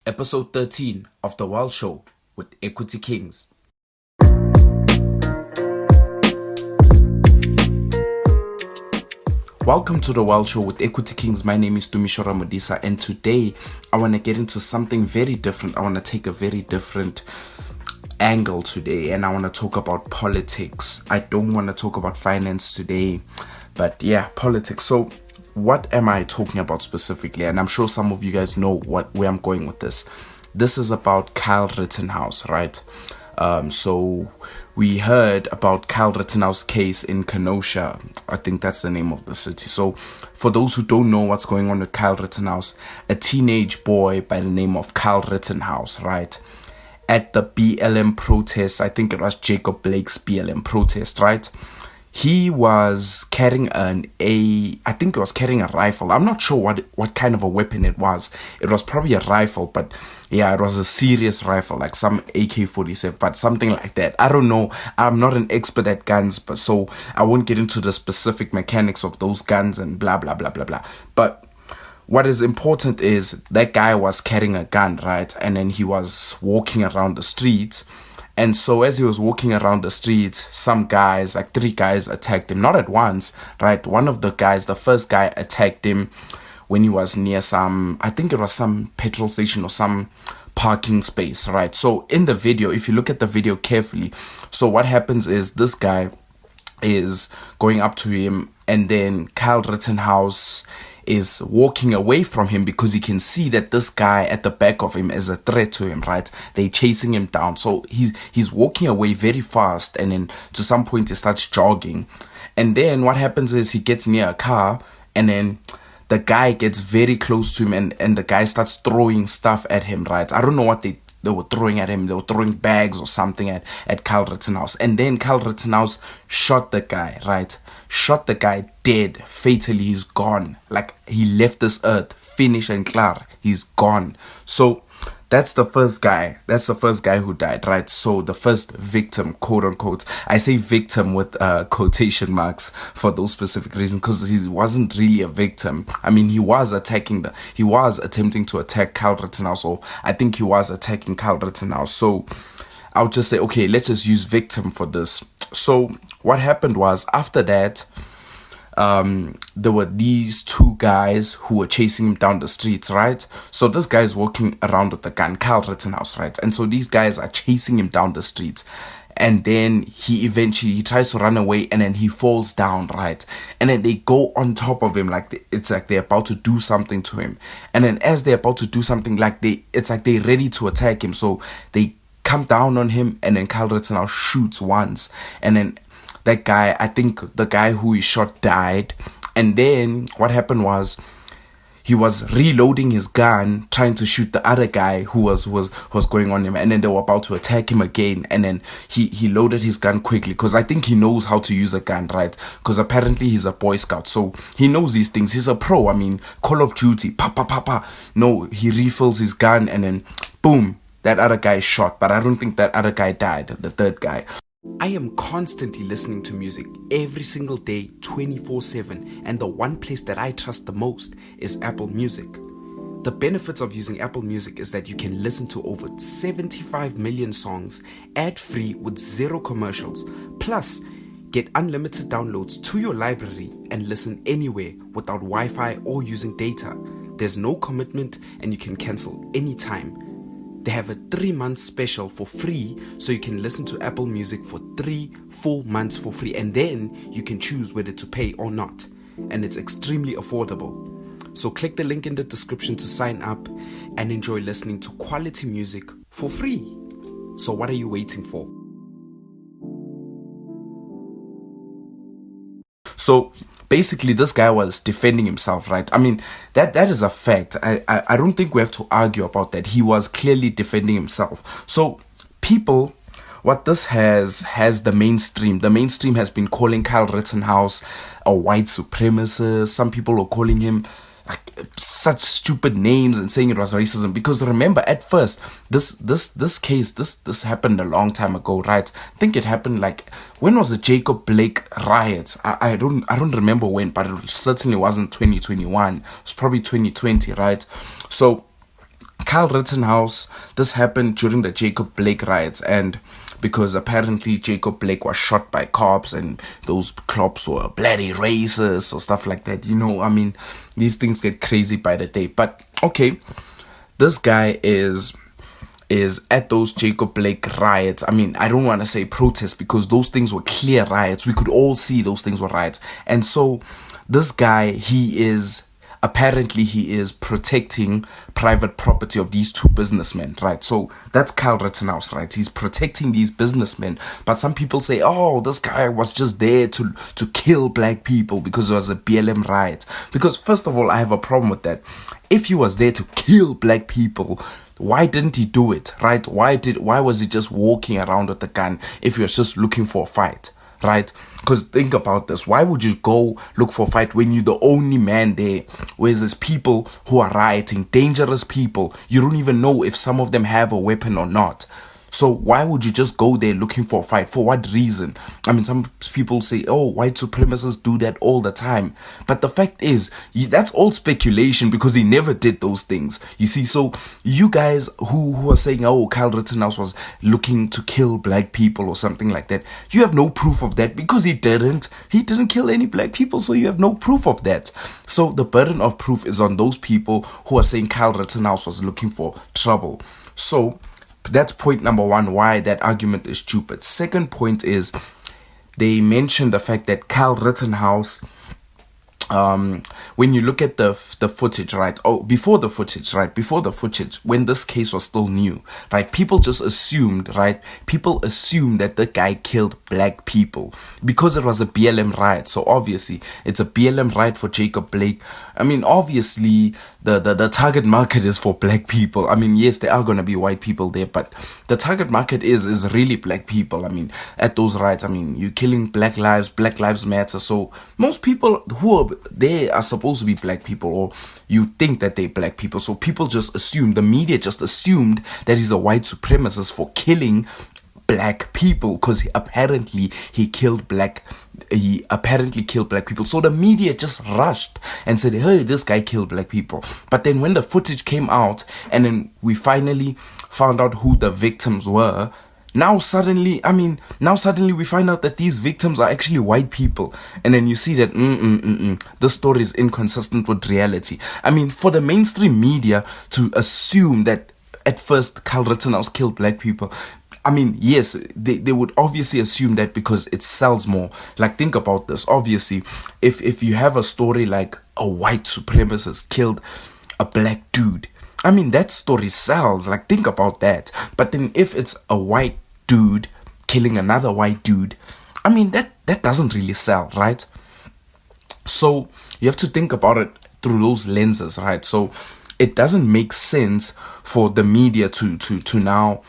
Episode 13 of The World Show with Equity Kings. Welcome to The World Show with Equity Kings. My name is Dumishora Modisa, and today I want to get into something very different. I want to take a very different angle today, and I want to talk about politics. I don't want to talk about finance today, but yeah, politics. So what am I talking about specifically? And I'm sure some of you guys know where I'm going with this. This is about Kyle Rittenhouse, right? So we heard about Kyle Rittenhouse case in KENOSHA. I think that's the name of the city. So for those who don't know what's going on with Kyle Rittenhouse, a teenage boy by the name of Kyle Rittenhouse, right? At the BLM protest, I think it was Jacob Blake's BLM protest, right? He was carrying I think he was carrying a rifle. I'm not sure what kind of a weapon it was. It was probably a rifle, but yeah, it was a serious rifle, like some AK-47, but something like that. I don't know. I'm not an expert at guns, but so I won't get into the specific mechanics of those guns and blah, blah, blah, blah, blah. But what is important is that guy was carrying a gun, right? And then he was walking around the streets. And so as he was walking around the street, some guys, like 3 guys, attacked him. Not at once, right? One of the guys, the first guy, attacked him when he was near I think it was some petrol station or some parking space, right? So in the video, if you look at the video carefully, so what happens is this guy is going up to him, and then Kyle Rittenhouse is walking away from him because he can see that this guy at the back of him is a threat to him, right? They're chasing him down. So he's walking away very fast, and then to some point he starts jogging. And then what happens is he gets near a car, and then the guy gets very close to him, and the guy starts throwing stuff at him, right? I don't know what they were throwing at him. They were throwing bags or something at Kyle Rittenhouse. And then Kyle Rittenhouse shot the guy, right? Shot the guy dead, fatally. He's gone. Like, he left this earth, finish and klar. He's gone. So that's the first guy. That's the first guy who died, right? So the first victim, quote unquote. I say victim with quotation marks for those specific reasons, because he wasn't really a victim. I mean, he was attempting to attack Kyle Rittenhouse, or I think he was attacking Kyle Rittenhouse. So I'll just say, okay, let's just use victim for this. So what happened was, after that, there were these 2 guys who were chasing him down the streets, right? So this guy is walking around with a gun, Kyle Rittenhouse, right? And so these guys are chasing him down the streets. And then he tries to run away, and then he falls down, right? And then they go on top of him, like it's like they're about to do something to him. And then as they're about to do something, it's like they're ready to attack him. So they come down on him, and then Kyle Rittenhouse shoots once, and then that guy, I think the guy who he shot, died. And then what happened was, he was reloading his gun, trying to shoot the other guy who was going on him, and then they were about to attack him again. And then he loaded his gun quickly, because I think he knows how to use a gun, right? Because apparently he's a Boy Scout, so he knows these things. He's a pro. I mean, Call of Duty, pa. No, he refills his gun, and then boom, that other guy is shot. But I don't think that other guy died, the third guy. I am constantly listening to music every single day, 24/7, and the one place that I trust the most is Apple Music. The benefits of using Apple Music is that you can listen to over 75 million songs ad-free with 0 commercials, plus get unlimited downloads to your library and listen anywhere without Wi-Fi or using data. There's no commitment, and you can cancel anytime. They have a 3-month special for free, so you can listen to Apple Music for 3 full months for free, and then you can choose whether to pay or not. And it's extremely affordable. So click the link in the description to sign up and enjoy listening to quality music for free. So what are you waiting for? So basically, this guy was defending himself, right? I mean, that is a fact. I don't think we have to argue about that. He was clearly defending himself. So people, what this has the mainstream has been calling Kyle Rittenhouse a white supremacist. Some people are calling him such stupid names and saying it was racism, because remember, at first this case happened a long time ago, right? I think it happened, like, when was the Jacob Blake riots? I don't remember when, but it certainly wasn't 2021. It was probably 2020, right? So Kyle Rittenhouse, this happened during the Jacob Blake riots, and because apparently Jacob Blake was shot by cops and those cops were bloody racist or stuff like that. These things get crazy by the day. But okay, this guy is at those Jacob Blake riots. I don't want to say protests because those things were clear riots. We could all see those things were riots. And so this guy, he is protecting private property of these two businessmen, right? So that's Kyle Rittenhouse, right? He's protecting these businessmen. But some people say, oh, this guy was just there to kill black people because it was a BLM riot. Because first of all, I have a problem with that. If he was there to kill black people, why didn't he do it, right? Why was he just walking around with a gun if he was just looking for a fight? Right? Because think about this. Why would you go look for a fight when you're the only man there? Whereas there's people who are rioting, dangerous people. You don't even know if some of them have a weapon or not. So why would you just go there looking for a fight? For what reason? Some people say, oh, white supremacists do that all the time. But the fact is, that's all speculation because he never did those things. You see, so you guys who are saying, oh, Kyle Rittenhouse was looking to kill black people or something like that, you have no proof of that because he didn't. He didn't kill any black people, so you have no proof of that. So the burden of proof is on those people who are saying Kyle Rittenhouse was looking for trouble. So that's point number one, why that argument is stupid. Second point is they mentioned the fact that Kyle Rittenhouse, when you look at the footage, right? Before the footage, when this case was still new, right? People assumed that the guy killed black people because it was a BLM riot. So obviously it's a BLM riot for Jacob Blake. Obviously the target market is for black people. Yes, there are gonna be white people there, but the target market is really black people. At those riots, you're killing Black Lives Matter. So most people who are they are supposed to be black people, or you think that they're black people. So people just assume, the media just assumed that he's a white supremacist for killing black people because apparently he killed black people. So the media just rushed and said, hey, this guy killed black people. But then when the footage came out and then we finally found out who the victims were, now suddenly we find out that these victims are actually white people. And then you see that this story is inconsistent with reality. For the mainstream media to assume that at first Kyle Rittenhouse killed black people, yes, they would obviously assume that because it sells more. Like, think about this. Obviously, if you have a story like a white supremacist killed a black dude, that story sells. Like, think about that. But then if it's a white dude killing another white dude, that doesn't really sell, right? So you have to think about it through those lenses, right? So it doesn't make sense for the media to now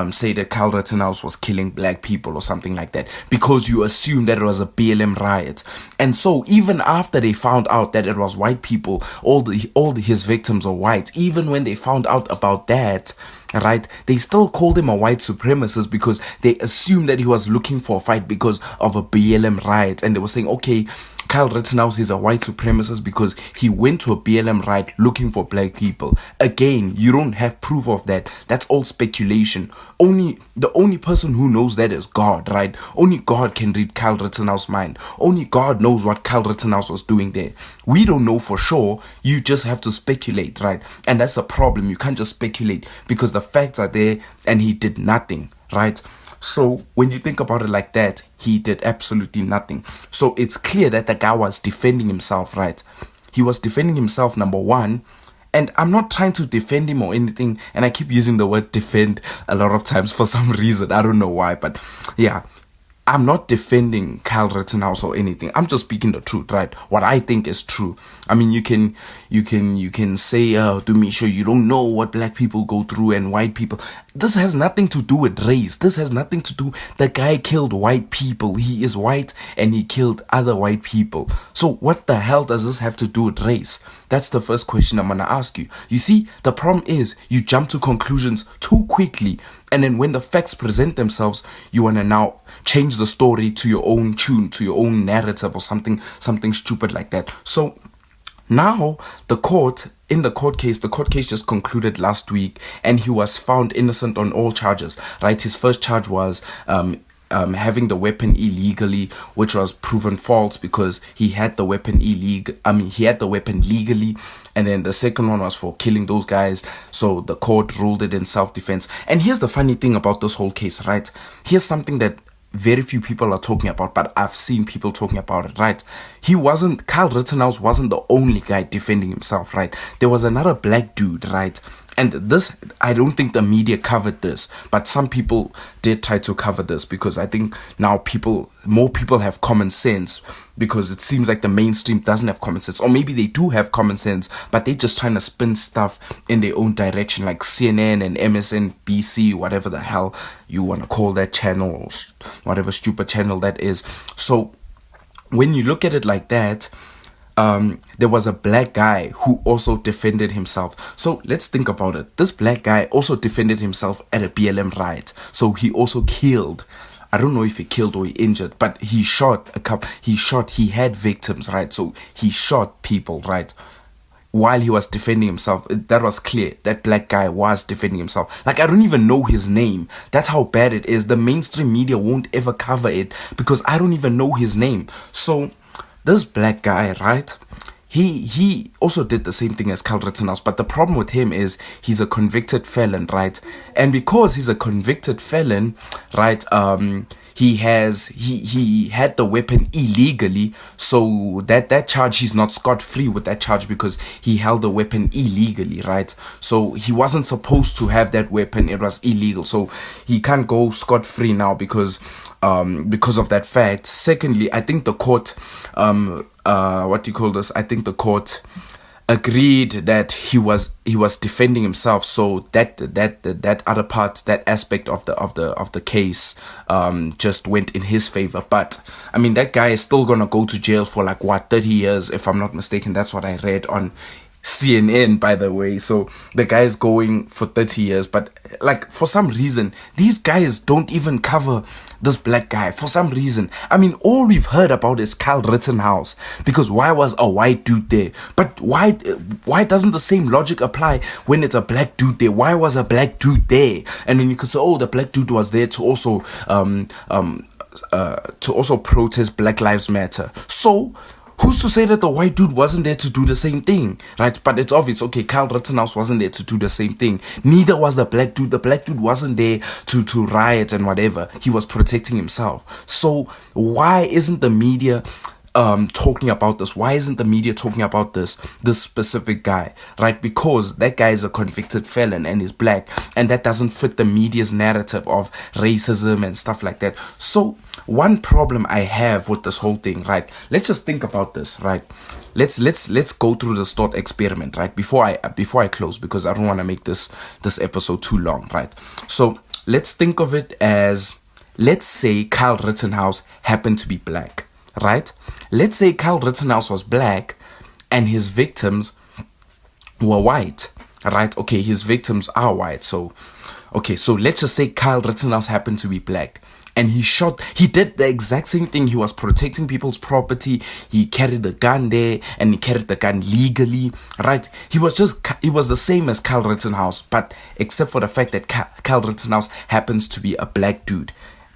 say that Kyle Rittenhouse was killing black people or something like that because you assume that it was a BLM riot. And so even after they found out that it was white people, all his victims are white, even when they found out about that, right, they still called him a white supremacist because they assumed that he was looking for a fight because of a BLM riot. And they were saying, okay, Kyle Rittenhouse is a white supremacist because he went to a BLM riot looking for black people. Again, you don't have proof of that. That's all speculation. The only person who knows that is God, right? Only God can read Kyle Rittenhouse's mind. Only God knows what Kyle Rittenhouse was doing there. We don't know for sure. You just have to speculate, right? And that's a problem. You can't just speculate because the facts are there and he did nothing, right? So when you think about it like that, he did absolutely nothing. So it's clear that the guy was defending himself, right? He was defending himself, number one. And I'm not trying to defend him or anything. And I keep using the word defend a lot of times for some reason. I don't know why. But yeah, I'm not defending Kyle Rittenhouse or anything. I'm just speaking the truth, right? What I think is true. You can say, Dumisha, you don't know what black people go through and white people. This has nothing to do with race. This has nothing to do. The guy killed white people. He is white and he killed other white people. So what the hell does this have to do with race? That's the first question I'm going to ask you. You see, the problem is you jump to conclusions too quickly. And then when the facts present themselves, you want to now change the story to your own tune, to your own narrative or something stupid like that. So Now, in the court case just concluded last week, and he was found innocent on all charges, right? His first charge was having the weapon illegally, which was proven false because he had the weapon he had the weapon legally. And then the second one was for killing those guys. So the court ruled it in self-defense. And here's the funny thing about this whole case, right? Here's something that very few people are talking about, but I've seen people talking about it, right? Kyle Rittenhouse wasn't the only guy defending himself, right? There was another black dude, right? And this, I don't think the media covered this, but some people did try to cover this because I think now more people have common sense, because it seems like the mainstream doesn't have common sense, or maybe they do have common sense, but they're just trying to spin stuff in their own direction, like CNN and MSNBC, whatever the hell you want to call that channel, or whatever stupid channel that is. So when you look at it like that, there was a black guy who also defended himself. So let's think about it. This black guy also defended himself at a BLM riot. So he also killed, I don't know if he killed or he injured, but he shot he had victims, right? So he shot people, right? While he was defending himself. That was clear. That black guy was defending himself. Like, I don't even know his name. That's how bad it is. The mainstream media won't ever cover it because I don't even know his name. So this black guy, right, he also did the same thing as Kyle Rittenhouse, but the problem with him is he's a convicted felon, right? And because he's a convicted felon, right, he had the weapon illegally, so that charge, he's not scot-free with that charge because he held the weapon illegally, right? So he wasn't supposed to have that weapon. It was illegal, so he can't go scot-free now because of that fact. Secondly, I think the court I think the court agreed that he was defending himself, so that other part, that aspect of the case just went in his favor. But I mean, that guy is still gonna go to jail for like 30 years, if I'm not mistaken. That's what I read on CNN, by the way. So the guy is going for 30 years, but like, for some reason, these guys don't even cover this black guy. For some reason, I mean, all we've heard about is Kyle Rittenhouse, because why was a white dude there? But why doesn't the same logic apply when it's a black dude there? Why was a black dude there? And then you could say, oh, the black dude was there to also protest Black Lives Matter. So who's to say that the white dude wasn't there to do the same thing, right? But it's obvious, okay, Kyle Rittenhouse wasn't there to do the same thing. Neither was the black dude. The black dude wasn't there to riot and whatever. He was protecting himself. So why isn't the media talking about this? Why isn't the media talking about this specific guy, right? Because that guy is a convicted felon and is black, and that doesn't fit the media's narrative of racism and stuff like that. So one problem I have with this whole thing, right? Let's just think about this, right? Let's go through the thought experiment, right? Before I close, because I don't want to make this episode too long, right? So let's think of it as, let's say Kyle Rittenhouse happened to be black, right? Let's say Kyle Rittenhouse was black and his victims were white, right? Okay, his victims are white. So let's just say Kyle Rittenhouse happened to be black, and he did the exact same thing. He was protecting people's property. He carried the gun there, and he carried the gun legally, right? He was the same as Kyle Rittenhouse, but except for the fact that Kyle Rittenhouse happens to be a black dude.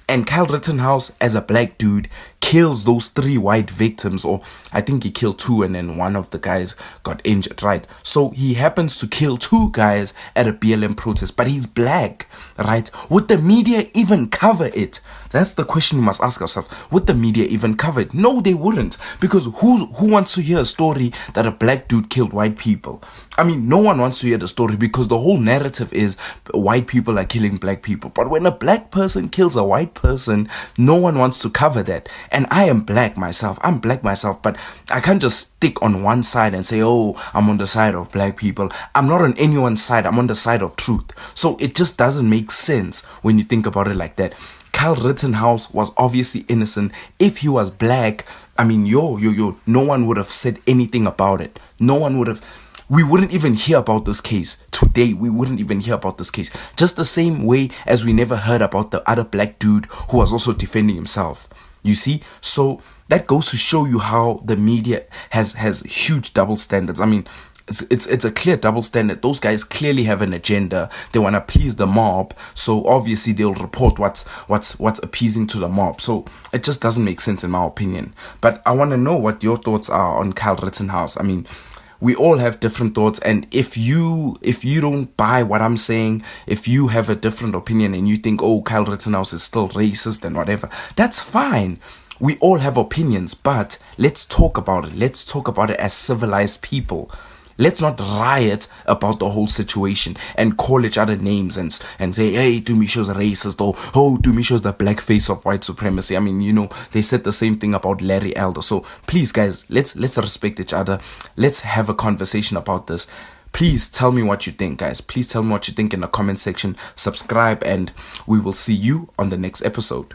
And Kyle Rittenhouse, as a black dude, kills those 3 white victims, or I think he killed 2 and then one of the guys got injured, right? So he happens to kill 2 guys at a BLM protest, but he's black, right? Would the media even cover it? That's the question we must ask ourselves. Would the media even cover it? No, they wouldn't, because who wants to hear a story that a black dude killed white people? I mean, no one wants to hear the story, because the whole narrative is white people are killing black people. But when a black person kills a white person, no one wants to cover that. And I am black myself. I'm black myself, but I can't just stick on one side and say, oh, I'm on the side of black people. I'm not on anyone's side. I'm on the side of truth. So it just doesn't make sense when you think about it like that. Kyle Rittenhouse was obviously innocent. If he was black, I mean, no one would have said anything about it. We wouldn't even hear about this case today. We wouldn't even hear about this case. Just the same way as we never heard about the other black dude who was also defending himself. You see? So that goes to show you how the media has huge double standards. I mean, it's a clear double standard. Those guys clearly have an agenda. They want to please the mob, so obviously they'll report what's appeasing to the mob. So it just doesn't make sense in my opinion. But I want to know what your thoughts are on Kyle Rittenhouse. I mean, we all have different thoughts, and if you don't buy what I'm saying, if you have a different opinion and you think, oh, Kyle Rittenhouse is still racist and whatever, that's fine. We all have opinions, but let's talk about it. Let's talk about it as civilized people. Let's not riot about the whole situation and call each other names and say, hey, Tumisho's racist, or oh, Tumisho's the black face of white supremacy. I mean, you know, they said the same thing about Larry Elder. So please, guys, let's respect each other. Let's have a conversation about this. Please tell me what you think, guys. Please tell me what you think in the comment section. Subscribe, and we will see you on the next episode.